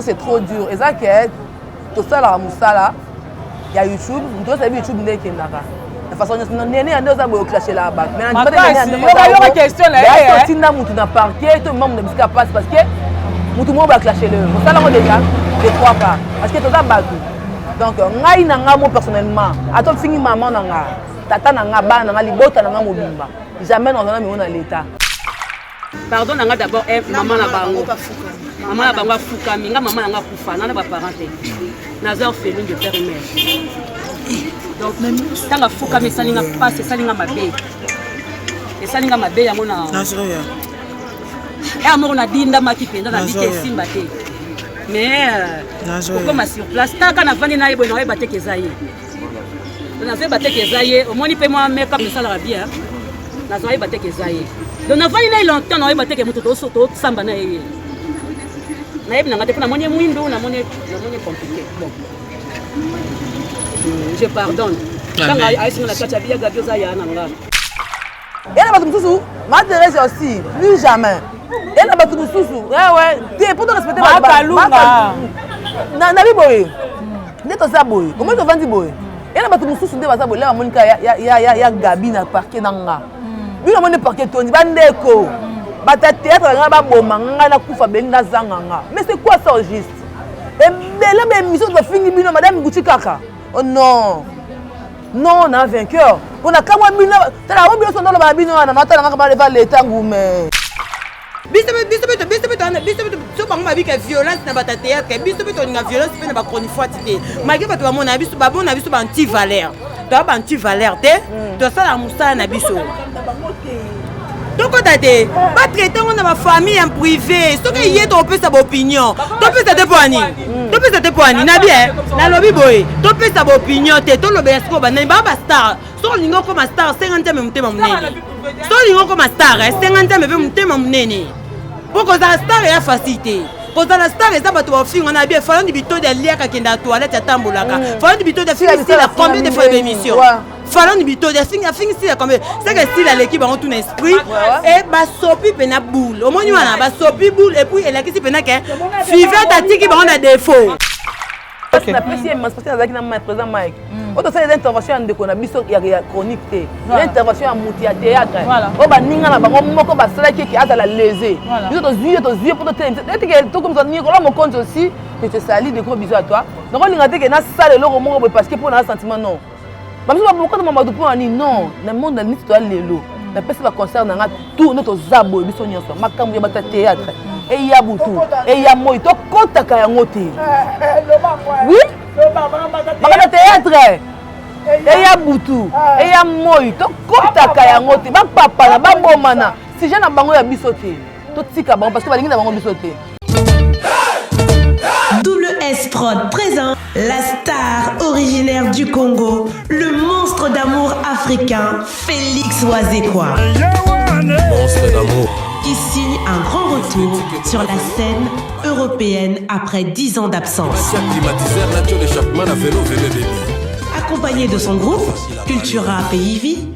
c'est trop dur. Et ça qui est tout ça là, Moussala, il y a YouTube, nous avons YouTube n'est qu'il n'a pas. De façon néné a deux abos clasher là-bas. Mais on dit il y a question là. Il y a tout na parquet, tout le monde ne bisca pas parce que tout le monde va clasher le. Ça là on déjà les trois pas parce que tout ça battu. Donc ngai na nga moi personnellement, attends fini maman na nga, tata na nga ba na nga libota na nga mobimba. Jamais on a mis on à l'état. Pardon nanga d'abord maman na bango. Maman na bango fuka minga maman na nga kufa na ba parenté. Naza orpheline de père et mère. Donc tanga fuka mais salinga passe salinga mabe. Et salinga mabe yango na. Et amour na dinda maki penda na bité simba te. Mais comme sur place taka na vandi na yebo na yeba te kezaye. Na fait batte kezaye au moins il peut moi make up ça la bien. Na zo yeba te kezaye. Donc na vandi na longtemps na yeba te ke muto to soto samba na yeye. Na yeba na ngate na moni mwindo na moni compliqué. Bon. Je pardonne. Quand aïsina la kacha bia gabio za ya na ngana. Et là Batoumoussou, ma Thérèse aussi, plus jamais. Et là Batoumoussou, ouais, t'es pour te respecter ma Kalunga. Na boy. Neto ça boy. Comment tu vends boy? Et là Batoumoussou de basa boy là Monica ya Gabi na parquet nanga. Lui na moni parquet toni bandeko. Bata théâtre nga ba bomanga na kufa benga zanganga. Mais c'est quoi ça au juste? Et là même mission de finir bino madame Gucci kaka. Oh non. Non, on a un vainqueur. On a quand même t'as la obligation dans le babino na nata nga ba lever l'état ngume. Biso so bango ba bika violence na bata théâtre biso beto nga violence pe na ba chronique malgré bato ba mona biso ba bona biso ba anti valeur. To ba anti valeur te. To sala musala na biso. Donc on a des pas traiter on a ma famille en privé. Ce que hier on peut sa opinion. To peut sa déponi. To peut sa déponi na bien. Na lobby boy. To peut sa opinion te to lo besko ba na ba star. So lingo comme star 50 me mutema munene. So lingo comme star 50 me mutema munene. Pourquoi ça star est facilité. Pour la star et ça va toi film on a bien fallu du bito de lia ka kenda toilette ya tambolaka. Fallu du bito de film la combien de fois d'émission. Fallu du bito de film style combien. C'est que style à l'équipe on tout esprit et ba sopi pena boule. Au moins on a ba sopi boule et puis elle a qui pena que suivant ta tiki ba on a défaut. La précision émancipation avec na président Mike. Autant ça les interventions de qu'on a biso ya chronique té. L'intervention à Moutia théâtre. O ba ninga na bango moko ba sala ki ata la léser. Biso to zuye pour te être que tout comme ça ni ko mo compte aussi que te sali de gros bisous à toi. Donc on linga te que na sala le moko parce que pour un sentiment non. Ba biso ba moko na mamadou pour ani non, na monde ni to lelo. Na pesa ba concert na tout notre zabo biso nyonso makambo ya bata théâtre. Et ya butu, et ya moi to kotaka yango te. Oui? Baka théâtre. Et ya butu, et ya moi to kotaka yango te. Ba papa na ba bomana. Si je na bango ya biso te. To tika bango parce que balingi na bango biso te. Double S Prod présente la star originaire du Congo, le monstre d'amour africain, Félix Wazekwa. Monstre d'amour. Qui signe un grand retour sur la scène européenne après 10 ans d'absence. Accompagné de son groupe, Cultura Pays Vie,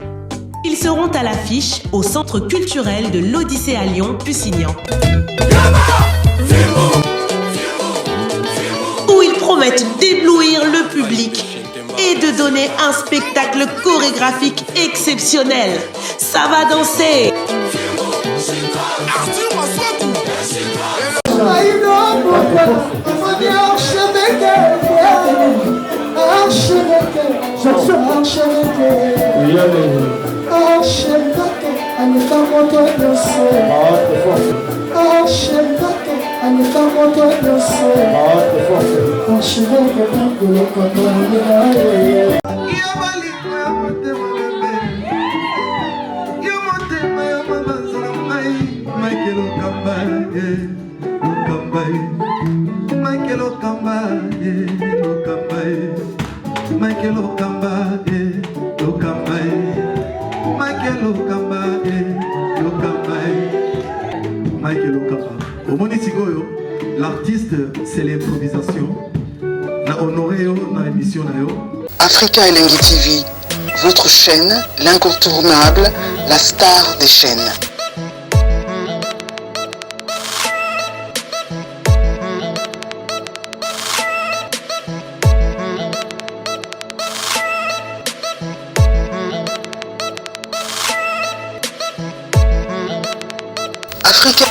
ils seront à l'affiche au Centre culturel de l'Odyssée à Lyon, Pusignan. Où ils promettent d'éblouir le public et de donner un spectacle chorégraphique exceptionnel. Ça va danser. L'artiste, c'est l'improvisation. Africa Elengi TV, votre chaîne, l'incontournable, la star des chaînes.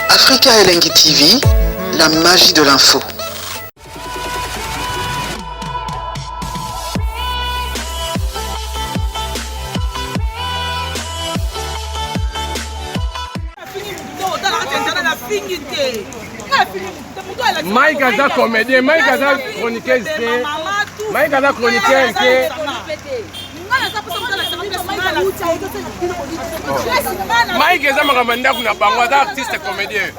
Africa Elengi TV, la magie de l'info. Mike aza comédien, Mike aza chroniqueur, Mike aza chroniqueur. Mike aza makamanda kuna bango aza artiste comédien.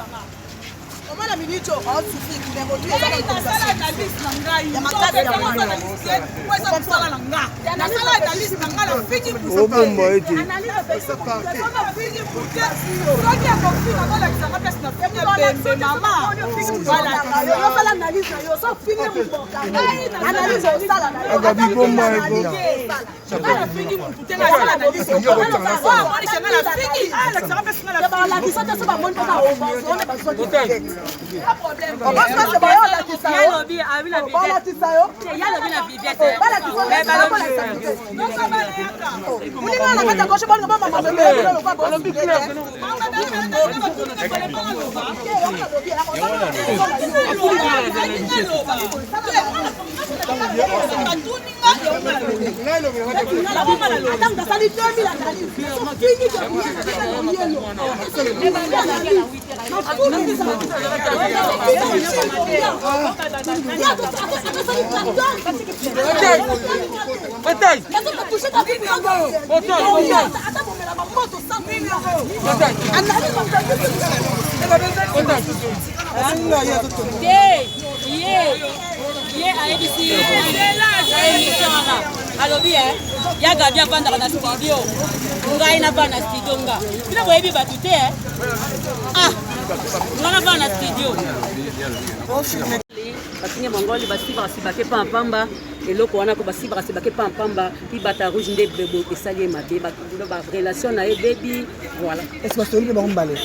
yaga bia banda na studio ngai na bana studio nga bila boyebi batu te ah ngana bana studio basinye mongoli basiba ke pampamba eloko wana ko basiba ke pampamba ibata rouge nde bebo esali mabe ba relation na baby voilà est-ce que solide ba mbale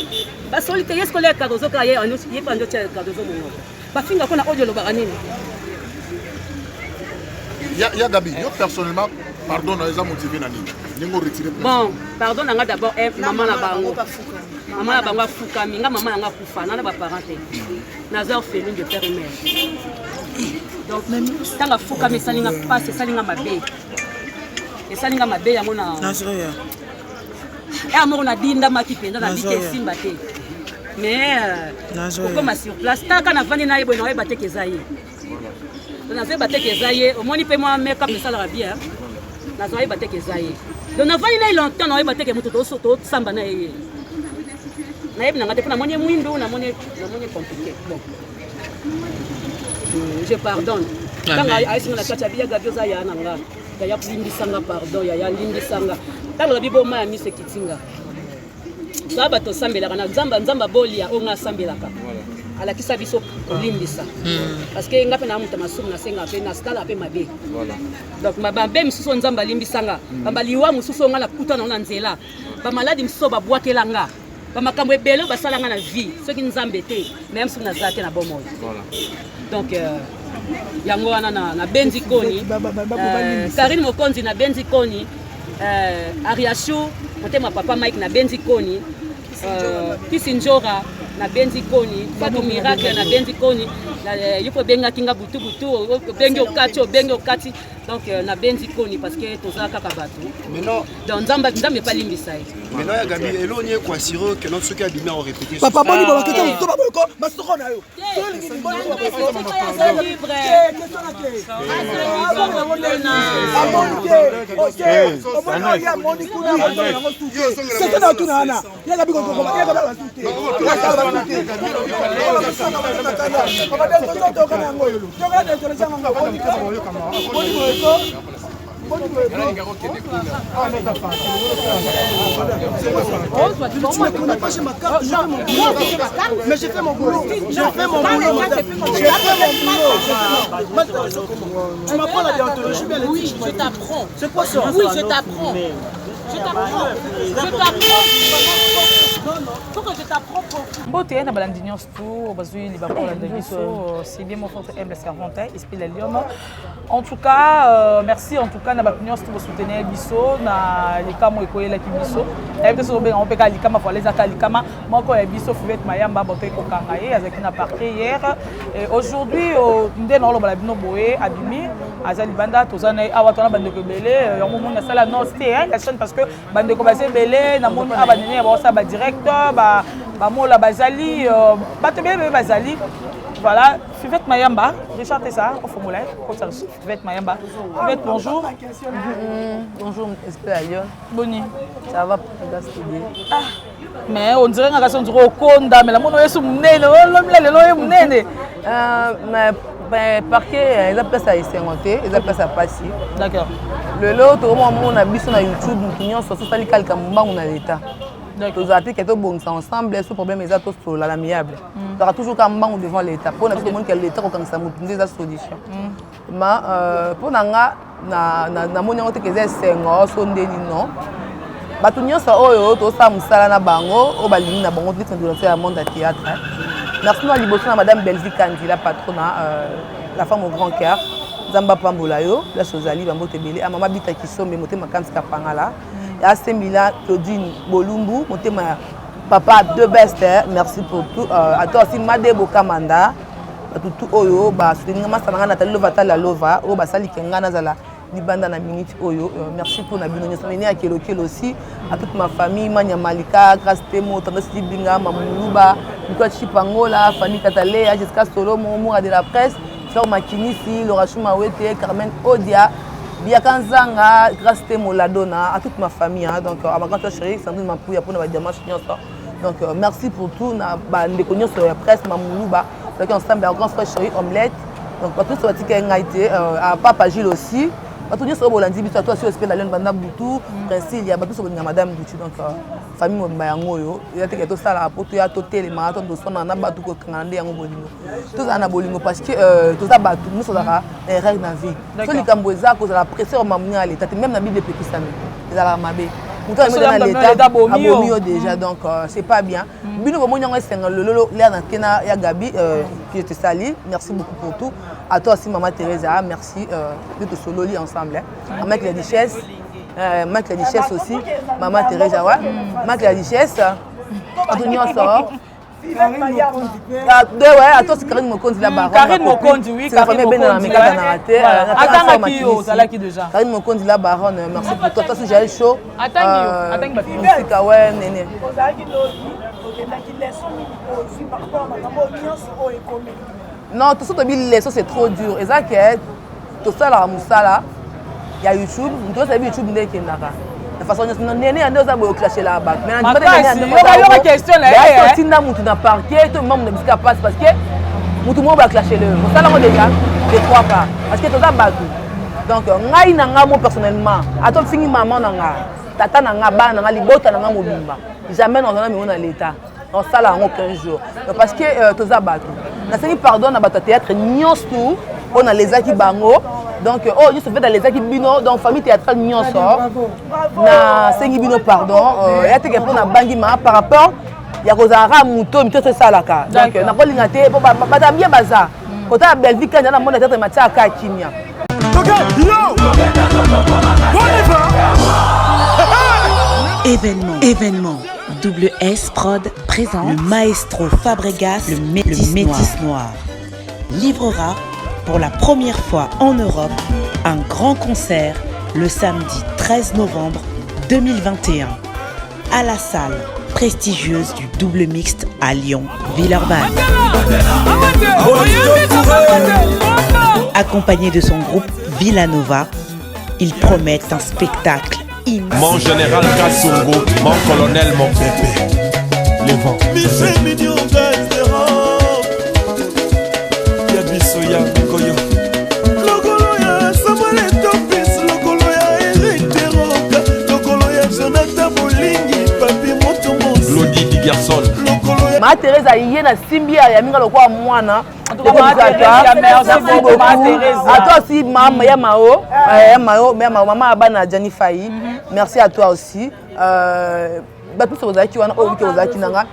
ba solide est-ce que les kadozo ka ye pando tia kadozo mongo ba finga kona audio lo ba nini ya Gabi yo personnellement pardon na eza motivé na nini ningo retirer bon pardon nanga d'abord maman na bango afukami nga maman nanga kufa na ba parents naza orpheline de père et mère donc tanga fukami salinga passe salinga mabe esalinga mabe yango na amour na dinda maki penda na bite simba te mais comme sur place taka na vandi na yebo na yeba te kezaye na zeba te kezaye au moni pe moi make up ça la bien na zoye ba te kezaye donc na vandi na longtemps na yeba te ke muto to samba na yeye na yeba na ngate na moni mwindo na moni compliqué bon je pardonne tanga aisi na kacha bia gabio za ya nanga ya lindi sanga pardon ya lindi sanga tanga la bibo ma mi se kitinga saba to sambela kana nzamba bolia onga sambelaka ala kisa biso limbisa parce que ngape na muta masumu na senga pe na stala pe mabe voilà donc mabambe misuso nzamba limbisanga bambaliwa mususo nga na kutana na nzela ba maladi misuso ba bwakelanga ba makambo ebelo basalanga na vie soki nzambe te même si na zate na bomo voilà donc yango wana na benzi koni Karine Mokonzi na benzi koni Ariashu motema papa Mike na benzi koni Kisinjora na benzi koni Fatou Miracle na benzi koni il faut benga kinga butu benga okati donc na benzi koni parce que toza kaka bato maintenant donc nzamba pas limbisa maintenant ya gabi elonye kwa siro que notre ceux qui ont répété papa boni ba kete to ba ko masoko na yo mais j'ai fait mon boulot. Tu m'apprends la déontologie, bien. Oui, je t'apprends. C'est quoi ça? Oui, je t'apprends. Faut que je t'apprends. Beauté, na balandi nyonso tout, bazui li bakola de biso, c'est bien mon frère aime la Carentin, esprit la Lyon. En tout cas, merci en tout cas na ba nyonso tout soutenir biso na likamo ekoyela ki biso. Et peut so on peut ka likama pour les aka likama, moko ya biso Fivette Mayamba bote ko kangaye avec na parquet hier. Et aujourd'hui ndé na lo bala bino boye abimi azali banda tozana awa tona bande ko belé, yo mo na sala non c'était la chaîne parce que bande ko basé belé na moni abanene ba sa ba directeur ba mola bazali bato bebe bazali voilà Fivette Mayamba Richard ça au formulaire Fivette Mayamba Fivette bonjour bonjour espère Lyon boni ça va gaspiller mais on dirait nga kaso ndiro konda mais la mono yesu munene lomlele lo munene mais parquet ils appellent ça esengoté ils appellent ça passi d'accord le lot au moment on a biso na YouTube nous sur ça kalika mbangu na l'état tous articles qui sont ensemble, ce problème est tous l'amiable. Il y aura toujours un banc devant l'État. Pour nous, que l'État a des solutions. Mais pour nous, na monyangote que c'est sengo sonde ni non. Batu nyonso oyo to sa musala na bango o balingi na bango titre de la monde à théâtre. Merci à liboso na madame Belvi Kandi la patronne la femme au grand cœur. Zamba Pambola yo, la Sozali Bambo Tebele, a maman Bita Kisombe moté makansi kapangala. À Semila, Claudine Bolumbu, mon papa de best, merci pour tout. À toi aussi, Madebo Kamanda, tout Oyo, soutenir ma sœur Nathalie Lovata la Lova, Oba Sali Kengana Zala, Libanda na minute Oyo. Merci pour Nabino Nyasani à Kelo aussi, à toute ma famille, Mania Malika, Krastemo, Tandasi Binga, Mamoulouba, Nicolas Chipangola, Fanny Katalea, Jessica Solo, Momoura de la presse, Fleur Makinisi, Laura Choumawete, Carmen Odia. Biakanzanga, grâce à Moladona, à toute ma famille, hein, donc à ma grande chérie, Sandrine Mapouya pour nos diamants. Donc merci pour tout, les connus sur la presse, Mamoulouba, donc ensemble à grand frère chérie Omelette, donc pas tout sur la tique à Papa Gilles aussi, pas tout sur Bolandi, puis toi aussi au Spécial Lyon Banda Boutou, Princi, il y a pas tout sur Madame Boutou, donc famille Mbayangoyo, il y a tout ça là pour tout y a tout les marathons de son en abattu au Canada et en Bolingo. Tout ça en Bolingo parce que tout ça battu, nous sommes des règles dans la vie. Tous les Cambodgiens, cause de la pression, on m'a mis à l'État, même la Bible de Pékistan, ils allaient m'aber. Nous sommes dans l'État, à Bomio déjà, donc c'est pas bien. Bino Bomio, c'est un lolo, l'air d'un Kena et Gabi, qui te salue. Merci beaucoup pour tout. À toi aussi, Maman Teresa, merci de te sololi ensemble. Avec la richesse. Mac la Duchesse aussi, Maman Teresa, ouais. Mac la Duchesse, Antonio sort. Karine Mokondi. Ouais, attends, c'est Karine Mokondi la-bas. Karine Mokondi, oui, Karine Mokondi. Attends, qui est ça là qui déjà. Karine Mokondi la baronne, merci pour toi. Toi, c'est Jaël Chaud. Attends, musique, ouais, néné. Non, tout ça, c'est trop dur. Et ça, tout ça, la moussala. Il y a YouTube, nous avons YouTube de Kenara. De façon néné a deux abos clashé là-bas. Maintenant, il y a une question là. Il y a un parquet, tout le monde ne peut pas passer parce que tout le monde va clasher le. Ça là déjà, je crois pas. Parce que tout ça battu. Donc, ngai nanga moi personnellement, attends fini maman nanga, tata nanga ba nanga libota nanga mobimba. Jamais dans un milieu dans l'état. On ça là en 15 jours. Parce que tout ça battu. Na seni pardon na bata théâtre nyons tout, on a les aki bango. Donc, oh, je suis fait dans les équipes bino, donc famille théâtrale mignon sort. Na sengi bino pardon. Il y a des gens qui ont bangima par rapport. Il y a des gens qui ont c'est ça là. Donc, na pas l'ingate, pour pas bien bazar. Quand tu as belle vie, quand tu as mon théâtre matin à Kakimia. Événement. WS Prod présente le maestro Fabregas, le métis noir. livrera pour la première fois en Europe un grand concert le samedi 13 novembre 2021 à la salle prestigieuse du Double Mixte à Lyon, Villeurbanne. Accompagné de son groupe Villanova, ils promettent un spectacle immense. Mon général Kassongo, mon colonel, mon bébé. Les vents. Ma Thérèse a yé na Simbia ya minga lokwa mwana. En tout cas, merci beaucoup ma Thérèse. À toi aussi maman ya mao, maman abana Jani Fayi. Merci à toi aussi. Batu so zaki wana o wiki ozaki nanga.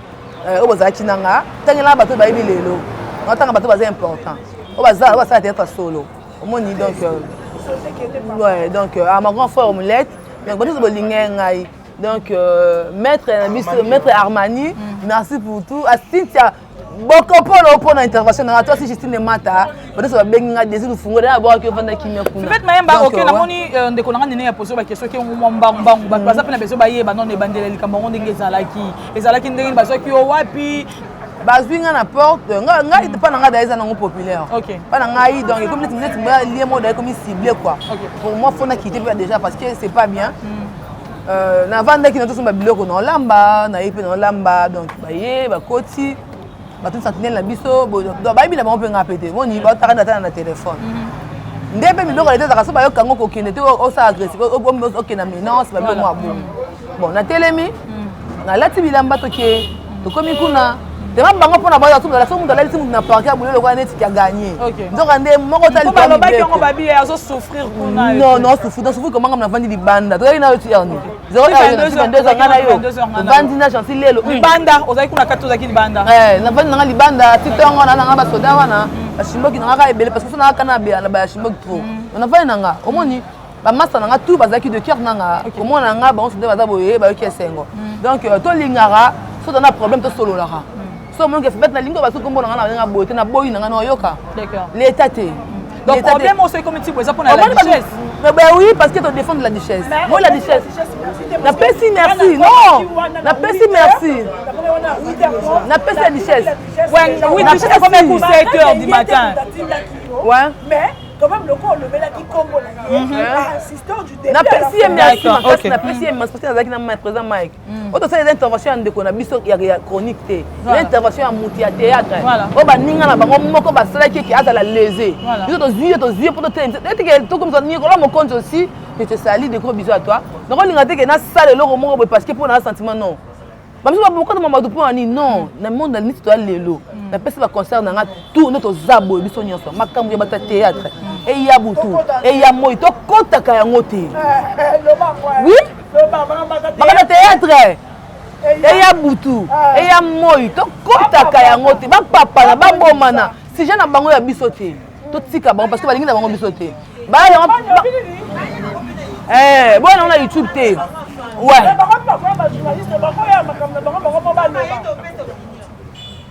O bazaki nanga. Tangela bato ba ibi lelo. Natanga bato ba important. O baza être solo. Au moni donc ouais donc à ma grand frère Omelette, donc bato so bolinga ngai. Donc, maître Armani, merci pour tout. À Cynthia, beaucoup pour l'intervention. Toi, si Justine Mata, peut-être ça va bien désirer de fouiller d'abord que vous qui me connaissez. Faites même ok, na moni de kolanga nene ya poser ba question qui on mbang ba ça pe na beso ba ye ba non de bandela likambo ndenge ezalaki ndenge baso ki o wapi bazwinga na porte ngai pas na ngada eza nango populaire. OK. Pas na ngai donc comme tu disais lié mode comme ciblé quoi. Pour moi faut na quitter déjà parce que c'est pas bien. Na vanda ki na tous ba biloko na lamba na yepe na lamba donc ba ye ba koti ba tout sentinelle na biso donc ba bi na ba pe nga pété moni ba ta na téléphone ndebe biloko les za so ba yo kango ko kende te o sa agressif o ke na menace ba mo abon bon na telemi na lati bilamba to ke to komi kuna dema bango pona ba tout la so mu dalali simu na parquet abulé le net qui a gagné donc ande moko tali ba lo ba ki ngo ba bi ya so souffrir kuna non souffrir comment na vandi libanda to ina yo ti erni 0 ngana yo vandi na chansi lelo libanda ozaki kuna kati ozaki libanda na vandi na libanda titongo na nga ba soda wana bashimboki na nga ebele parce que so na kana be na ba shimboki trop na vandi na nga omoni ba massa na nga tout bazaki de cœur na nga comment na nga ba soda baza boye ba yoki esengo donc to lingara so na problème to solo la so mon que fait na lingo baso kombo na nga na boye na boyi na nga no yoka d'accord l'état te donc problème on sait comme tu pour la duchesse ben oui parce que tu défends la duchesse moi la duchesse na pesi merci non na pesi merci na pesi la duchesse oui duchesse à combien pour 7h du matin ouais mais quand même le corps le met qui combo là assistant du début na pesi merci na pesi merci parce que avec na président Mike auto ça les interventions de kona biso ya chronique té l'intervention à muti ya théâtre o ba ninga na bango moko ba sala ki azala lésé biso to zuye pour to comme ça ni ko mo compte aussi je te salue de gros bisous à toi donc on linga te que na sala le moko parce que pour un sentiment non ba biso ba beaucoup de mamadou pour ani non na monde na niti to lelo na pesi ba concert na tout notre zabo biso nyonso makambo ya bata théâtre et ya butu et ya moi to kotaka yango te oui bata théâtre et ya butu et ya moi to kotaka yango te ba papa na ba bomana si je na bango ya biso te to tika bango parce que ba lingi na bango biso te ba yango bon on a YouTube te ouais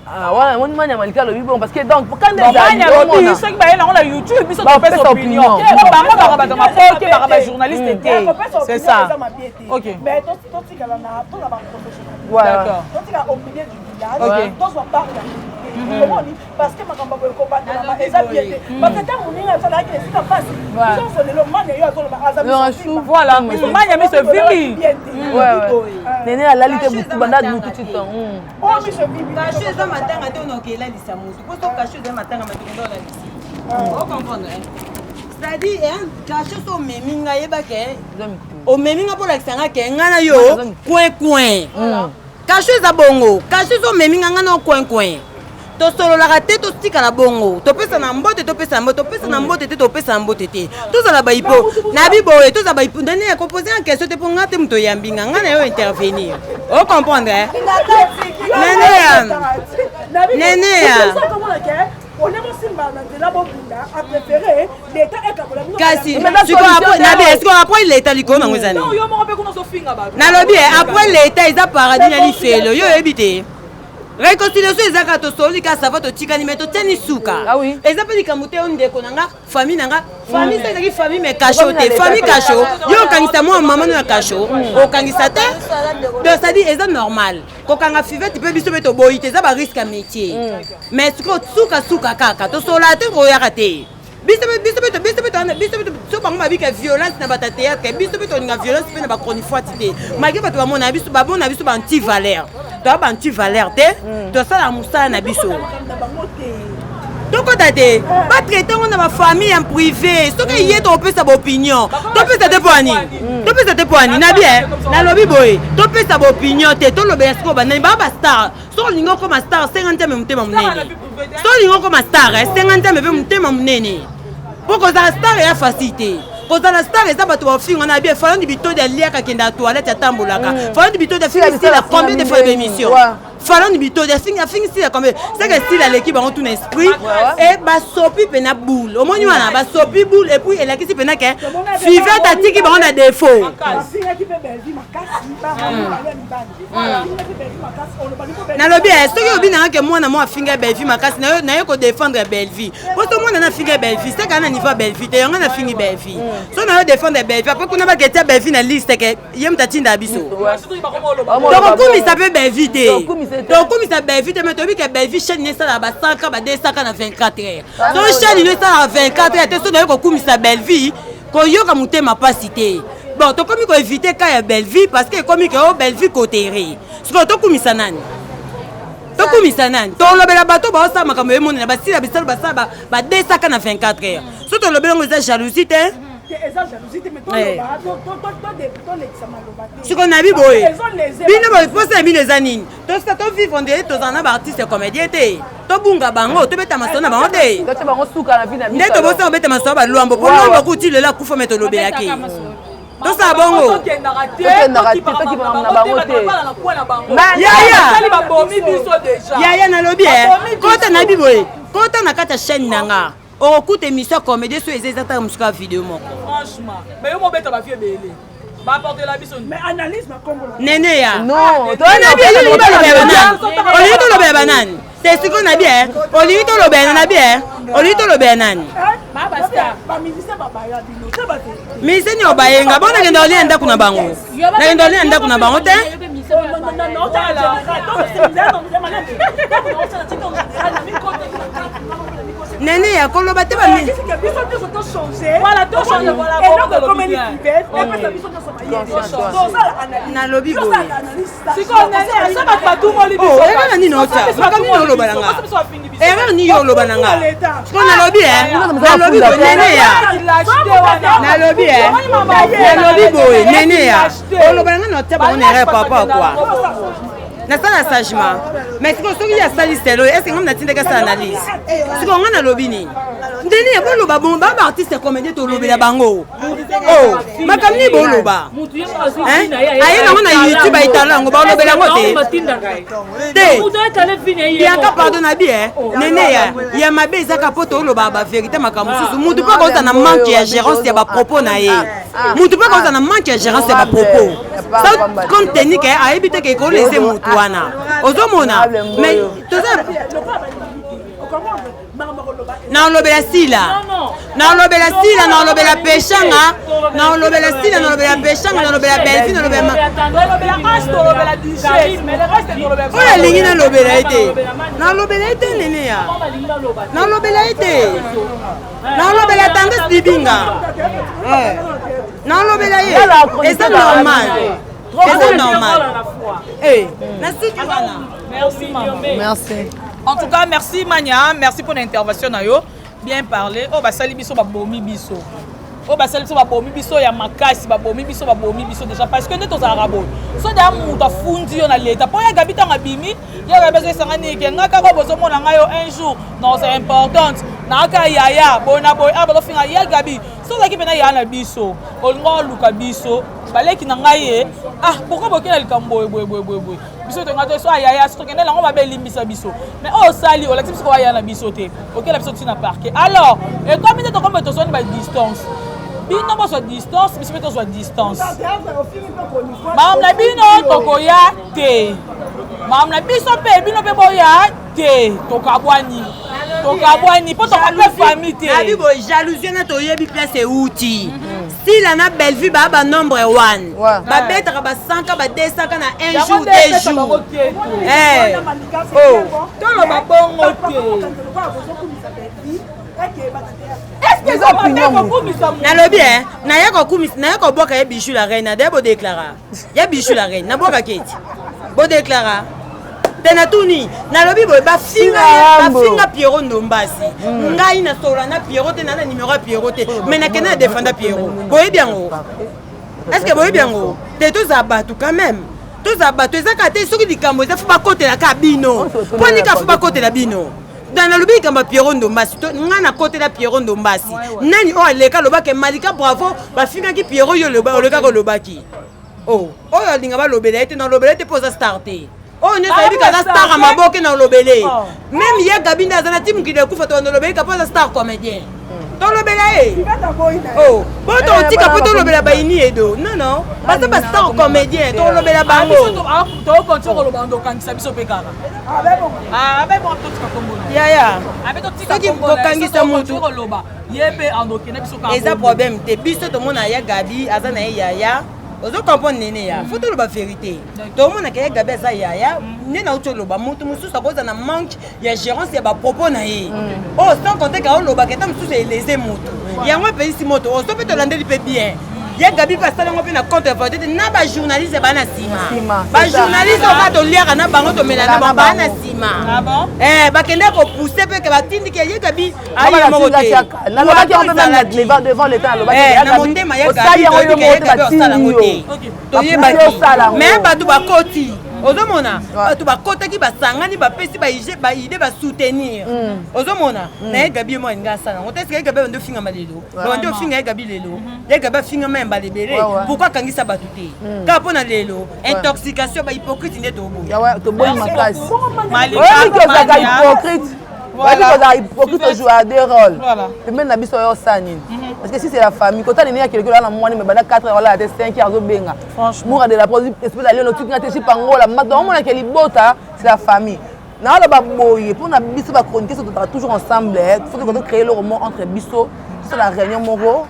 ah ouais on mania malika le bon parce que donc quand des mania le c'est que ba on a YouTube biso to fait opinion bango ba ba ma ba journaliste était c'est ça OK mais to tika na to na ba professionnel ouais d'accord to tika au milieu du village to so parle parce que ma kamba ko combattre na eza bien parce que tant on est ça là qui est face ils sont le mania yo to ba azami voilà mania mais ce vili ouais nene la lalité beaucoup banda nous tout de suite oh mais ce vili caché za matanga te on okela lisa mutu ko to caché za matanga matanga la lisa on comprendre c'est-à-dire caché so meminga yebake o meminga pour l'exanga ke ngana yo coin caché za bongo caché so meminga ngana coin to solo la raté to stika la bongo to pesa na mbote to pesa na mbote te to pesa mbote te to za la baipo na biboye to za baipo ndane ya composer en question te pour ngate mto yambinga ngana yo intervenir o comprendre nene on est aussi mal de la bobunda a préféré l'état et kabola kasi est-ce qu'on après l'état liko na ngozana non yo mo pe kuno so finga ba na lobi après l'état ils a paradis na lifelo yo ebité réconciliation ezaka tosoli ka sava totikani mais totiani suka eza mpe likambo te oyo ndeko na nga famille na nga famille so ezalaki famille mais kasho te famille kasho yo okangisa mwa mama no ya kasho okangisa te donc c'est-à-dire eza normal kokanga fivete mpe biso mpe toboyi te eza bariske ya métier mais sikoyo suka kaka tosola te koyaka te biso so bango babika violence na bata théâtre biso mpe tolinga violence mpe na bachronifoite te malgré bato bamona biso babona biso banti-valeur toa banti-valeur te tosala mosala na biso tokota te batraite ngo na bafamille ya privé soki ye topesa baopinion topesa te po ani na bien nalobi boye topesa baopinion te tolobela sikoyo banani baa bastar so olingi okoma star 50 me motema monene so olingi okoma star 50 me mpe motema monene mpo kozala star eya facilité kozala star eza bato bafinga na bien falandi bitodi aliaka kenda toilette atambolaka falandi bitodi afingisila combien de fois d'émission falandi bitodi afingisila combien c'est que style aleki bango tuna esprit et basopi pena boule omoni wana basopi boule et puis elakisi pena ke fivete atiki bango na défaut nalobi soki obi nanga ke mwana mo afinga belvi makasi naye kodéfendre belvi poto mwana na afinga belvi seka na niveau belvi te yango na afingi belvi so nayo défendre belvi apres kuna baketia belvi na liste ke ye mutatinda biso tokokumisa mpe belvi te tokumisa belvi te mais toyebi ke belvi chaîne ne esala ba 100 ba 200 na 24 heures so chaîne ne esala 24 heures te so naye kokumisa belvi koyoka motema pasi te bon tokomi koevite ka ya belvi parce que ekomi ke o belvi kotere sikoyo tokumisa nani tolobela bato baosala makambo emonena basila bisalo basala ba 200 na 24 heures so tolobela ngo eza jalousie te sikoyo na biboye bino boposa ya bino eza nini tovivre ndele tozala na baartiste comédien te tobunga bango tobeta masolo na bango te nde tobosa kobeta masolo balwambo mpo lwambo kuti lelo akufa me tolobelaki tosala bongo yaya nalobi kota na biboye kota na kati ya chaîne nanga okokuta émission comédie so eza ezataka mosuku ya video moko nene ya olingi tolobela banani te siko na bien olingi tolobela na bien olingi tolobela nani miseni obayenga bona nakenda olia ndako na bango nakenda olia ndako na bango te nene ya koloba te nalobi boyeeka na nini ota makambi nini oloba nanga erreur nini yo oloba nanga so nalobi nalobi boye nene ya nalobi boye nene ya oloba nanga na ota bango na erreur papa kwa nasala sagement mais siko soki asali selo est-ce que ngam natindaka sa analyse siko nga nalobi nini ndeni ya boloba bon ba artiste comédien tolobela bango makambi ni boloba aye nango na YouTube aitala yango balobela yango te yaka pardon na bien nene ya mabe ezaka po toloba ba vérité makambo susu mutu mpe koza na manque ya gérance ya bapropos na ye mutu mpe koza na manque ya gérance ya bapropos ça compte tenu ke ayebi te ke ekolese mutu wana ozomona mais toza naolobela sila naolobela peshanga naolobela sila naolobela peshanga naolobela belfi naolobela oyo alingi nalobela ete nene ya naolobela ete naolobela tandis libinga naolobela ye eza normal nasuki wana merci. En tout cas, merci Mania, merci pour l'intervention. Bien parlé. Oh, bah, sali biso, bah, bomi biso. Oh, bah, sali biso, bah, bomi biso, ya makasi, bah, bomi biso déjà. Parce que nous sommes arabes. So, d'ailleurs, nous avons fondi on a l'état. Pour y aller habiter en Bimi, il y a besoin de s'engager. Il y a besoin un jour. Non, c'est important. Naka yaya, bona boy, ah, bah, finga ya gabi. So, là qui pena ya na biso. On va luka biso. Balé qui n'engaye. Ah, pourquoi boké na le cambo boy. Biso to ngato so ayaya so kende lango mabe limbisa biso mais o sali o la tipso ya na biso te OK la biso tina parquet alors et comme il est comme to so ni ba distance bino bo so distance biso to so distance mam la bino to ko ya te Mam na biso pe bino pe boya te tokabwani. Tokabwani po tokape famille te. Abi bo jalousie na to yebi place outi. Si la na belle vie ba nombre 1. Ba betaka ba 100 ba 200 na un jour 2 jours. Eh. Oh. Tolo ba bongo te. Est-ce que ça va beaucoup nalobi na yako kumi na yako boka ya bichu la reine na bo déclara. Ya bichu la reine na boka keti. Bo déclara. Tena tuni nalobi boy ba finga Pierrot Ndombasi. Ngai na sola na Pierrot te na numéro ya Pierrot te. Mais na kena défendre Pierrot. Boy bien o. Est-ce que boy bien o? Te tous abatu quand même. Tous abatu ezaka te soki dikambo eza fu ba côté la kabino. Poni ka fu ba côté la bino. Dans le lobby comme Pierrot Ndombasi, ngana côté la Pierrot Ndombasi. Nani o leka lobaki Malika bravo, ba finga ki Pierrot yo leka ko lobaki. Oh, o linga ba lobela ete na lobela ete posa starter. Oh ne sabi ka star à maboke na lobele. Même hier Gabinda zana team ki de kufa to na lobele ka posa star comédien. To lobela e. Oh, bo to tika po to lobela ba ini edo. Non non, parce que star comédien to lobela bango. To continue lobando kan sabiso pe kaka. Ah ben bon to tika kombo. Ya. Avec to tika kombo kangisa mutu loba. Yebe andoke na biso ka. Eza problème te biso to mona ya Gabi azana yaya. Ozo comprendre nene ya. Faut to la vérité. To mona ke Gabi aza yaya, nena uto loba mutu musu sa koza na manque ya gérance ya ba propos na ye. Oh, sans compter ka loba ke tam musu se léser mutu. Ya ngwa pe isi moto, ozo pe to landeli pe bien. Ya Gabi pa sala ngope na compte vérité na ba journaliste ba na sima. Ba journaliste ka to lire na bango to melana ba na sima. Ah bon? Ba kende ko pousser pe ke ba tindi ke ya Gabi ayi mo te. Na loba ki on peut même devant l'état loba ki na motema ya Gabi to ke Gabi osala ngote. To yeba ki. Mais ba tu ba koti. Ozomona tu ba kota ki ba sangani ba pesi ba ide ba soutenir. Ozomona na Gabi mo nga sala. Ngote ce Gabi ndo finga malelo. Ndo finga Gabi lelo. Ya Gabi finga memba lebele. Pourquoi kangisa batuté? Ka pona lelo intoxication ba hypocrite nde to bo. Ya wa to boy makasi. Malika ka hypocrite. Voilà, hypocrite joue à des rôles. Et même na biso yo sani. Parce que si c'est la famille, quand on est à quelque chose dans le monde, mais 4 heures là, 5 heures benga. Franchement, de la produit espèce d'aller le truc n'était pas ngola. Maintenant, on a quel bota, c'est la famille. Na la baboye pour na biso ba chroniquer ça toujours ensemble. Il faut qu'on crée le roman entre biso, c'est la réunion moro.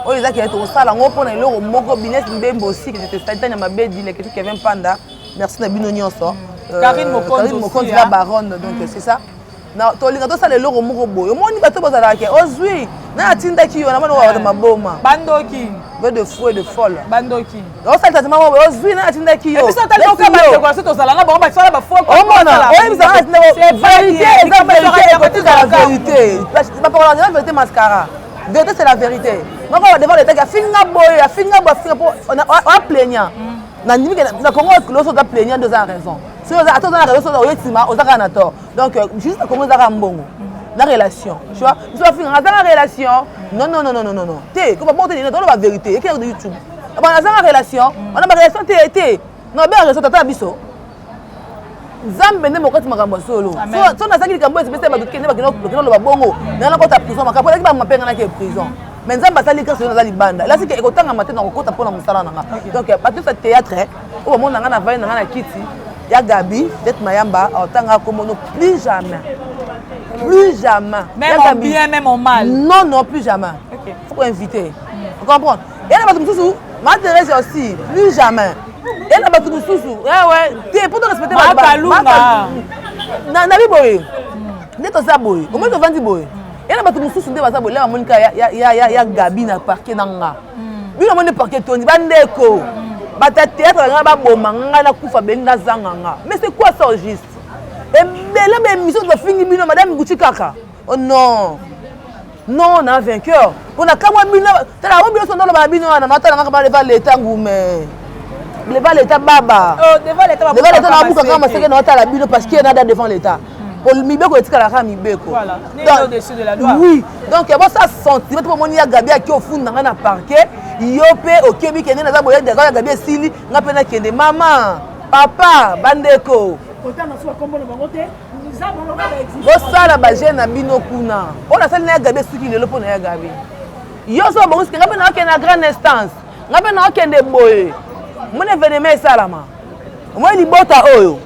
Oh les a qui est au salon, on prend le roman business mbembo aussi que c'était ça dans ma bête dit que Kevin Panda. Merci na bino nyonso. Karine Mokonzi la baronne donc c'est ça. Na to linga to sala loko moko boyo moni bato bozala ke ozwi na atinda ki yo na mano wa maboma bandoki be de fou et de folle bandoki o sala tata mama ozwi na atinda ki yo et puis ça tellement ka ba ko ça to sala na ba ba sala ba fou o mona o mi sala atinda c'est vérité c'est la vérité ba parole la vérité mascara vérité c'est la vérité donc on va devant l'état ka finga boyo finga ba finga on a plaignant na nimi na Congo loso da plaignant deux ans raison. Si on a attends la raison on yetima ozaka na tort. Donc juste comment ça mbongo. La relation, tu vois? Tu vas finir dans la relation. Non. Té, comment monter dans la vérité, écrire de YouTube. Dans la relation, on a ma relation té. Non bien raison tata biso. Zambe ne mokati makambo solo. So na saki likambo espèce ba kende ba kino lo bongo. Na kota prison makambo ba mapenga na ke prison. Mais Nzambe asali kasi na zali banda. Là c'est que ekotanga matin na kokota pona musala nanga. Donc bato sa théâtre, au moment nanga na vai nanga na kiti, ya Gabi, d'être mayamba, otanga komono plus jamais. Plus jamais. Même en bien, même en mal. Non, plus jamais. OK. Faut inviter. Vous comprenez? Et là bato mususu, m'intéresse aussi, plus jamais. Et là bato mususu, ouais, t'es pour te respecter ma kalunga. Na biboye. Neto sa boye. Comment tu vends boye? Et là, tu me soucies de ça, là, mon cas, ya Gabi na parquet nanga. Lui, on est parquet Tony, bandeko. Bata théâtre, nga bomba, nga na kufa benga zanganga. Mais c'est quoi ça au juste? Et là, mais mission de finir bino, madame Gucci Kaka. Oh non. Non, on a un vainqueur. On a quand même bino, t'as la robe son dans le babino, on a matin on va lever l'état goumé. Lever l'état baba. Oh, devant l'état baba. Devant l'état na buka kama c'est que na ta la bino parce qu'il y a devant l'état. Pour le mibeko etika la rami beko. Voilà. Donc au-dessus de la loi. Oui. Donc il y a ça sentiment pour moni ya Gabi qui au fond dans na parquet, yope okebi kende na za boya de Gabi sili ngape na kende maman, papa, bandeko. Autant na soit comme on monter, nous avons le droit d'exister. Bo sala ba jeune na bino kuna. On a sali na Gabi suki lelo po na Gabi. Yo so bon ce ngape na kende na grande instance. Ngape na kende boye. Mon événement salama. Moi libota oyo.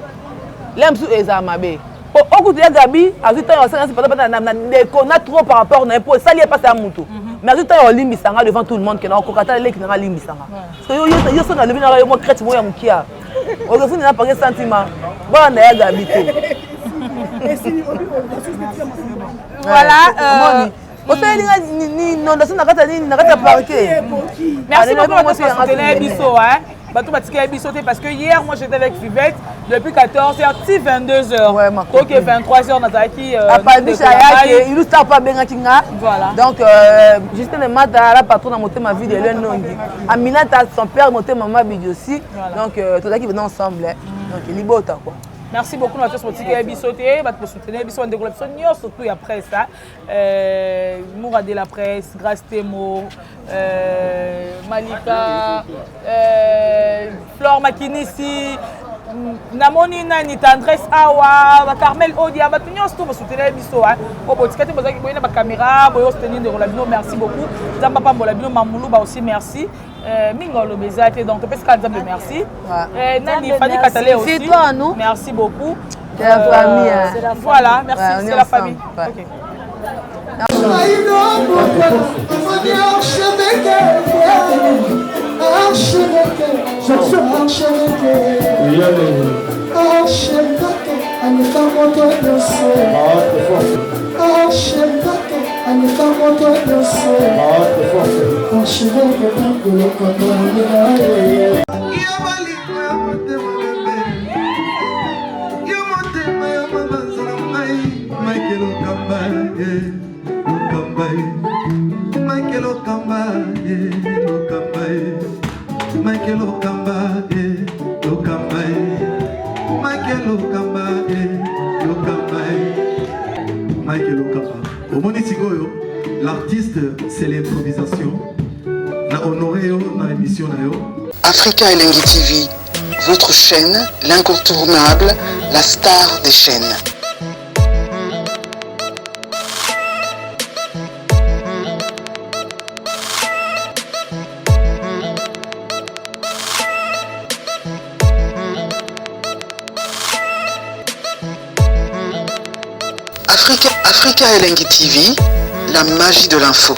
L'aime sous Ezamabe. Au coup de Gabi, à tout temps, on a trop par rapport à l'impôt. Ça n'y est pas ça à Moutou. Mais à tout temps, on limite devant tout le monde qui est en Kokata, qui est en limite. Parce que yo sont dans le vin, moi, crête, moi, Moukia. Au refus, il n'a pas de sentiment. Bon, on a Gabi. Voilà. Merci beaucoup de soutenir Bisso. Parce que hier, moi j'étais avec Vivette depuis 14h, 22h. Donc 23h, on a acquis. Il ne pas bien. Voilà. Donc, justement, la patronne a monté ma vie de l'un. Amina, son père a monté maman aussi. Donc, tout ça qui venait ensemble. Donc, il est beau, quoi. Merci beaucoup à tous pour soutenir Bisso, surtout après ça. Moura de la presse, Grâce Temo, Malika, Flore Makinissi, Namoni Nani, Tendresse Awa, Carmel Odia, tout soutenir Bisso. Merci beaucoup. Zamba Pambolabino, Mamoulou aussi merci. Mingolo Bezate, donc merci. Nani Fanny Katalé aussi. C'est toi, nous. Merci beaucoup. C'est la famille. Voilà, merci, c'est la famille. Okay. L'artiste, c'est l'improvisation. Africa Elengi TV, votre chaîne, l'incontournable, la star des chaînes. Africa Elengi TV, la magie de l'info.